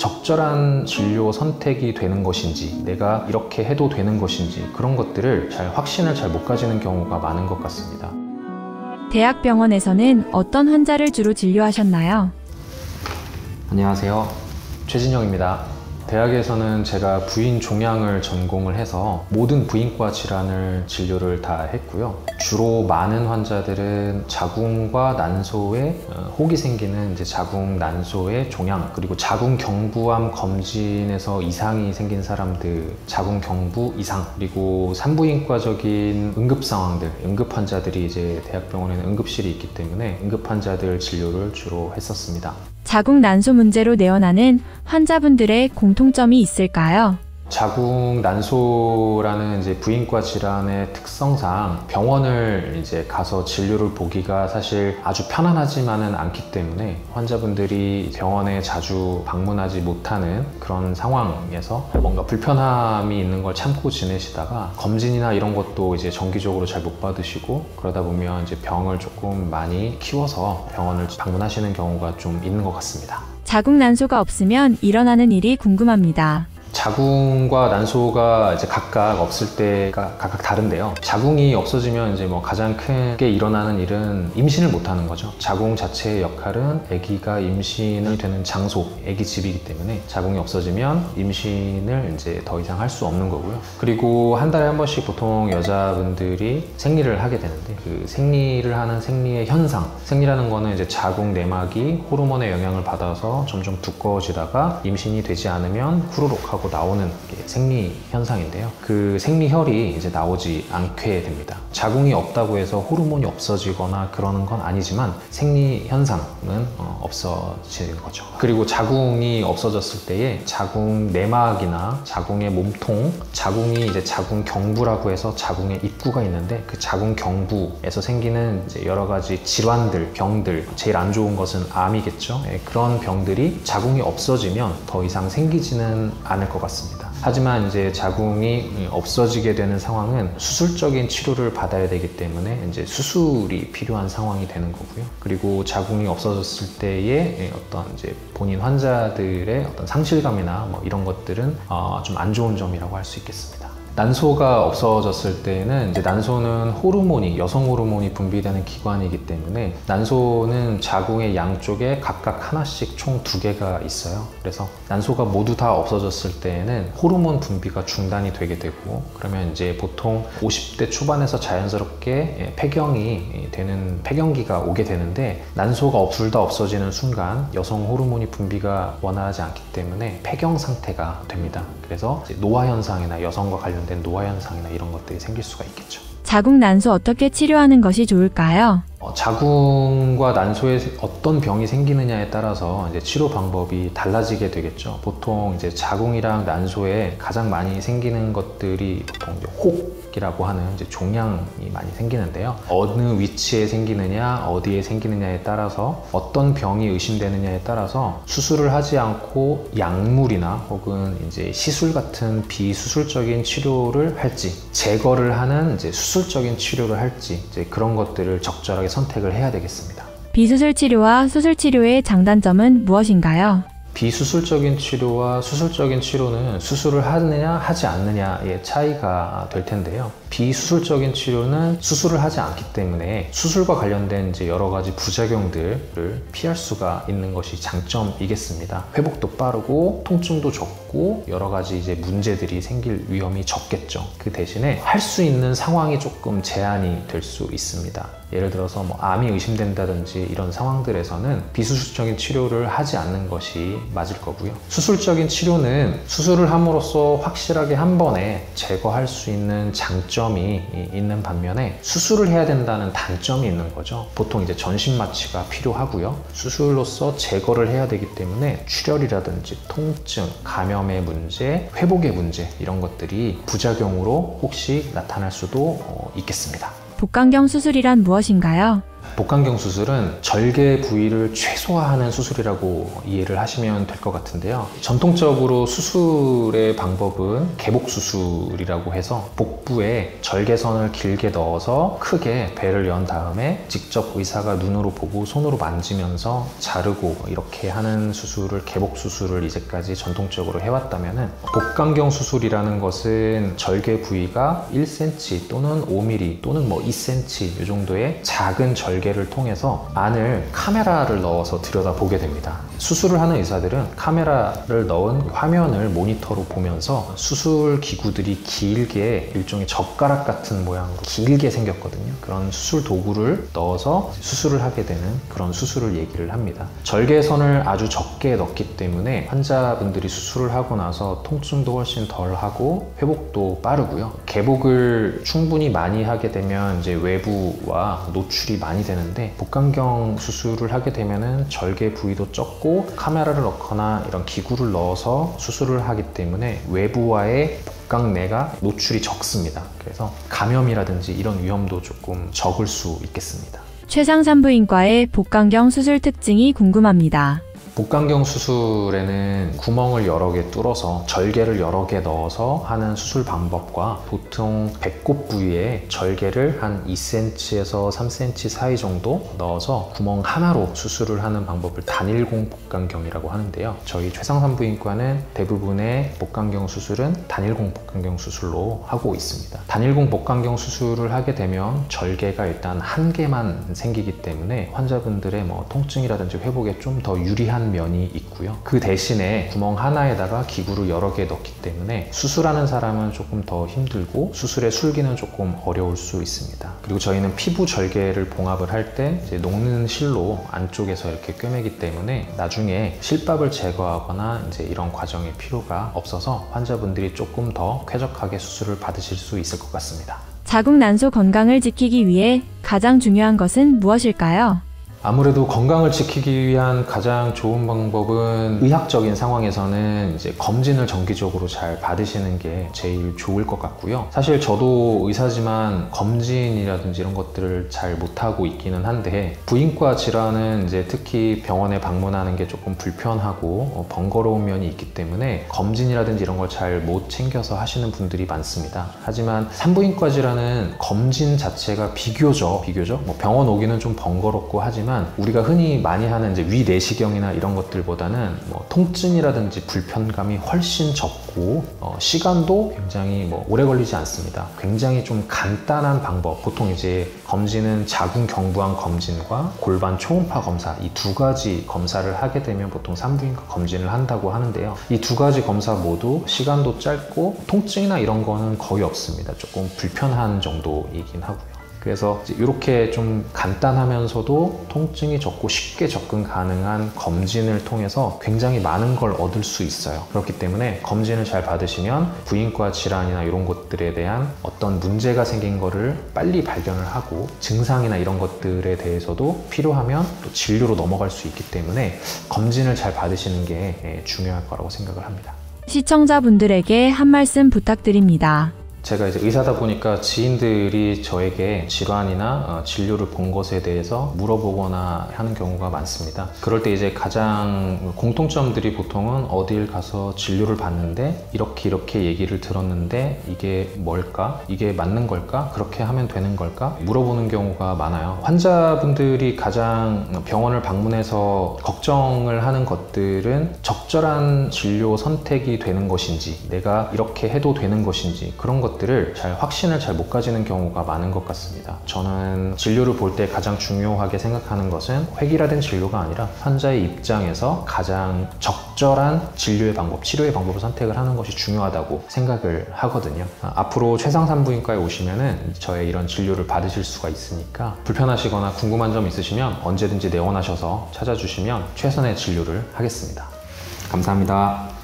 적절한 진료 선택이 되는 것인지, 내가 이렇게 해도 되는 것인지, 그런 것들을 확신을 잘 못 가지는 경우가 많은 것 같습니다. 대학병원에서는 어떤 환자를 주로 진료하셨나요? 안녕하세요. 최진영입니다. 대학에서는 제가 부인 종양을 전공을 해서 모든 부인과 질환을 진료를 다 했고요. 주로 많은 환자들은 자궁과 난소에 혹이 생기는 이제 자궁 난소의 종양, 그리고 자궁 경부암 검진에서 이상이 생긴 사람들, 자궁 경부 이상, 그리고 산부인과적인 응급 상황들, 응급 환자들이 이제 대학병원에는 응급실이 있기 때문에 응급 환자들 진료를 주로 했었습니다. 자궁 난소 문제로 내원하는 환자분들의 공통점이 있을까요? 자궁 난소라는 이제 부인과 질환의 특성상 병원을 이제 가서 진료를 보기가 사실 아주 편안하지만은 않기 때문에 환자분들이 병원에 자주 방문하지 못하는 그런 상황에서 뭔가 불편함이 있는 걸 참고 지내시다가 검진이나 이런 것도 이제 정기적으로 잘 못 받으시고, 그러다 보면 이제 병을 조금 많이 키워서 병원을 방문하시는 경우가 좀 있는 것 같습니다. 자궁 난소가 없으면 일어나는 일이 궁금합니다. 자궁과 난소가 이제 각각 없을 때가 각각 다른데요. 자궁이 없어지면 이제 가장 크게 일어나는 일은 임신을 못 하는 거죠. 자궁 자체의 역할은 아기가 임신이 되는 장소, 아기 집이기 때문에 자궁이 없어지면 임신을 이제 더 이상 할 수 없는 거고요. 그리고 한 달에 한 번씩 보통 여자분들이 생리를 하게 되는데, 그 생리를 하는 생리의 현상, 생리라는 거는 이제 자궁 내막이 호르몬의 영향을 받아서 점점 두꺼워지다가 임신이 되지 않으면 후루룩 하고 나오는 게 생리 현상인데요. 그 생리혈이 이제 나오지 않게 됩니다. 자궁이 없다고 해서 호르몬이 없어지거나 그러는 건 아니지만 생리 현상은 없어지는 거죠. 그리고 자궁이 없어졌을 때에 자궁 내막이나 자궁의 몸통, 자궁이 이제 자궁 경부라고 해서 자궁의 입구가 있는데, 그 자궁 경부에서 생기는 이제 여러 가지 질환들, 병들, 제일 안 좋은 것은 암이겠죠. 그런 병들이 자궁이 없어지면 더 이상 생기지는 않을 것 같습니다. 하지만 이제 자궁이 없어지게 되는 상황은 수술적인 치료를 받아야 되기 때문에 이제 수술이 필요한 상황이 되는 거고요. 그리고 자궁이 없어졌을 때의 어떤 이제 본인 환자들의 어떤 상실감이나 이런 것들은 좀 안 좋은 점이라고 할 수 있겠습니다. 난소가 없어졌을 때는 이제 난소는 호르몬이, 여성 호르몬이 분비되는 기관이기 때문에 난소는 자궁의 양쪽에 각각 하나씩 총 2개가 있어요. 그래서 난소가 모두 다 없어졌을 때에는 호르몬 분비가 중단이 되게 되고, 그러면 이제 보통 50대 초반에서 자연스럽게 폐경이 되는 폐경기가 오게 되는데, 난소가 둘 다 없어지는 순간 여성 호르몬이 분비가 원활하지 않기 때문에 폐경 상태가 됩니다. 그래서 이제 노화 현상이나 여성과 관련된 노화 현상이나 이런 것들이 생길 수가 있겠죠. 자궁 난소 어떻게 치료하는 것이 좋을까요? 자궁과 난소에 어떤 병이 생기느냐에 따라서 이제 치료 방법이 달라지게 되겠죠. 보통 이제 자궁이랑 난소에 가장 많이 생기는 것들이 보통 이제 혹이라고 하는 이제 종양이 많이 생기는데요. 어느 위치에 생기느냐, 어디에 생기느냐에 따라서, 어떤 병이 의심되느냐에 따라서 수술을 하지 않고 약물이나 혹은 이제 시술 같은 비수술적인 치료를 할지, 제거를 하는 이제 수술적인 치료를 할지, 이제 그런 것들을 적절하게 선택을 해야 되겠습니다. 비수술 치료와 수술 치료의 장단점은 무엇인가요? 비수술적인 치료와 수술적인 치료는 수술을 하느냐 하지 않느냐의 차이가 될 텐데요. 비수술적인 치료는 수술을 하지 않기 때문에 수술과 관련된 이제 여러 가지 부작용들을 피할 수가 있는 것이 장점이겠습니다. 회복도 빠르고 통증도 적고 여러 가지 이제 문제들이 생길 위험이 적겠죠. 그 대신에 할 수 있는 상황이 조금 제한이 될 수 있습니다. 예를 들어서 암이 의심된다든지 이런 상황들에서는 비수술적인 치료를 하지 않는 것이 맞을 거고요. 수술적인 치료는 수술을 함으로써 확실하게 한 번에 제거할 수 있는 장점이 있는 반면에 수술을 해야 된다는 단점이 있는 거죠. 보통 이제 전신 마취가 필요하고요. 수술로서 제거를 해야 되기 때문에 출혈이라든지 통증, 감염의 문제, 회복의 문제 이런 것들이 부작용으로 혹시 나타날 수도 있겠습니다. 복강경 수술이란 무엇인가요? 복강경 수술은 절개 부위를 최소화하는 수술이라고 이해를 하시면 될 것 같은데요. 전통적으로 수술의 방법은 개복 수술이라고 해서 복부에 절개선을 길게 넣어서 크게 배를 연 다음에 직접 의사가 눈으로 보고 손으로 만지면서 자르고 이렇게 하는 수술을 개복 수술을 이제까지 전통적으로 해왔다면은, 복강경 수술이라는 것은 절개 부위가 1cm 또는 5mm 또는 2cm 이 정도의 작은 절개를 통해서 안을 카메라를 넣어서 들여다보게 됩니다. 수술을 하는 의사들은 카메라를 넣은 화면을 모니터로 보면서 수술 기구들이 길게 일종의 젓가락 같은 모양으로 길게 생겼거든요. 그런 수술 도구를 넣어서 수술을 하게 되는 그런 수술을 얘기를 합니다. 절개선을 아주 적게 넣기 때문에 환자분들이 수술을 하고 나서 통증도 훨씬 덜하고 회복도 빠르고요. 개복을 충분히 많이 하게 되면 이제 외부와 노출이 많이 되는데, 복강경 수술을 하게 되면은 절개 부위도 적고 카메라를 넣거나 이런 기구를 넣어서 수술을 하기 때문에 외부와의 복강내가 노출이 적습니다. 그래서 감염이라든지 이런 위험도 조금 적을 수 있겠습니다. 최상산부인과의 복강경 수술 특징이 궁금합니다. 복강경 수술에는 구멍을 여러 개 뚫어서 절개를 여러 개 넣어서 하는 수술 방법과, 보통 배꼽 부위에 절개를 한 2cm에서 3cm 사이 정도 넣어서 구멍 하나로 수술을 하는 방법을 단일공 복강경이라고 하는데요. 저희 최상산부인과는 대부분의 복강경 수술은 단일공 복강경 수술로 하고 있습니다. 단일공 복강경 수술을 하게 되면 절개가 일단 한 개만 생기기 때문에 환자분들의 통증이라든지 회복에 좀 더 유리한 면이 있고요. 그 대신에 구멍 하나에다가 기구를 여러 개 넣기 때문에 수술하는 사람은 조금 더 힘들고 수술의 술기는 조금 어려울 수 있습니다. 그리고 저희는 피부 절개를 봉합을 할 때 녹는 실로 안쪽에서 이렇게 꿰매기 때문에 나중에 실밥을 제거하거나 이런 과정의 필요가 없어서 환자분들이 조금 더 쾌적하게 수술을 받으실 수 있을 것 같습니다. 자궁 난소 건강을 지키기 위해 가장 중요한 것은 무엇일까요? 아무래도 건강을 지키기 위한 가장 좋은 방법은, 의학적인 상황에서는 검진을 정기적으로 잘 받으시는 게 제일 좋을 것 같고요. 사실 저도 의사지만 검진이라든지 이런 것들을 잘 못하고 있기는 한데, 부인과 질환은 특히 병원에 방문하는 게 조금 불편하고 번거로운 면이 있기 때문에 검진이라든지 이런 걸 잘 못 챙겨서 하시는 분들이 많습니다. 하지만 산부인과 질환은 검진 자체가 비교적 병원 오기는 좀 번거롭고 하지만, 우리가 흔히 많이 하는 위 내시경이나 이런 것들보다는 통증이라든지 불편감이 훨씬 적고 시간도 굉장히 오래 걸리지 않습니다. 굉장히 좀 간단한 방법, 보통 검진은 자궁 경부암 검진과 골반 초음파 검사, 이 두 가지 검사를 하게 되면 보통 산부인과 검진을 한다고 하는데요. 이 두 가지 검사 모두 시간도 짧고 통증이나 이런 거는 거의 없습니다. 조금 불편한 정도이긴 하고요. 그래서 이렇게 좀 간단하면서도 통증이 적고 쉽게 접근 가능한 검진을 통해서 굉장히 많은 걸 얻을 수 있어요. 그렇기 때문에 검진을 잘 받으시면 부인과 질환이나 이런 것들에 대한 어떤 문제가 생긴 거를 빨리 발견을 하고, 증상이나 이런 것들에 대해서도 필요하면 또 진료로 넘어갈 수 있기 때문에 검진을 잘 받으시는 게 중요할 거라고 생각을 합니다. 시청자분들에게 한 말씀 부탁드립니다. 제가 의사다 보니까 지인들이 저에게 질환이나 진료를 본 것에 대해서 물어보거나 하는 경우가 많습니다. 그럴 때 가장 공통점들이 보통은, 어딜 가서 진료를 받는데 이렇게 얘기를 들었는데 이게 뭘까? 이게 맞는 걸까? 그렇게 하면 되는 걸까? 물어보는 경우가 많아요. 환자분들이 가장 병원을 방문해서 걱정을 하는 것들은 적절한 진료 선택이 되는 것인지, 내가 이렇게 해도 되는 것인지, 그런 것들을 확신을 잘 못 가지는 경우가 많은 것 같습니다. 저는 진료를 볼 때 가장 중요하게 생각하는 것은 획일화된 진료가 아니라 환자의 입장에서 가장 적절한 진료의 방법, 치료의 방법을 선택을 하는 것이 중요하다고 생각을 하거든요. 앞으로 최상산부인과에 오시면은 저의 이런 진료를 받으실 수가 있으니까, 불편하시거나 궁금한 점 있으시면 언제든지 내원하셔서 찾아주시면 최선의 진료를 하겠습니다. 감사합니다.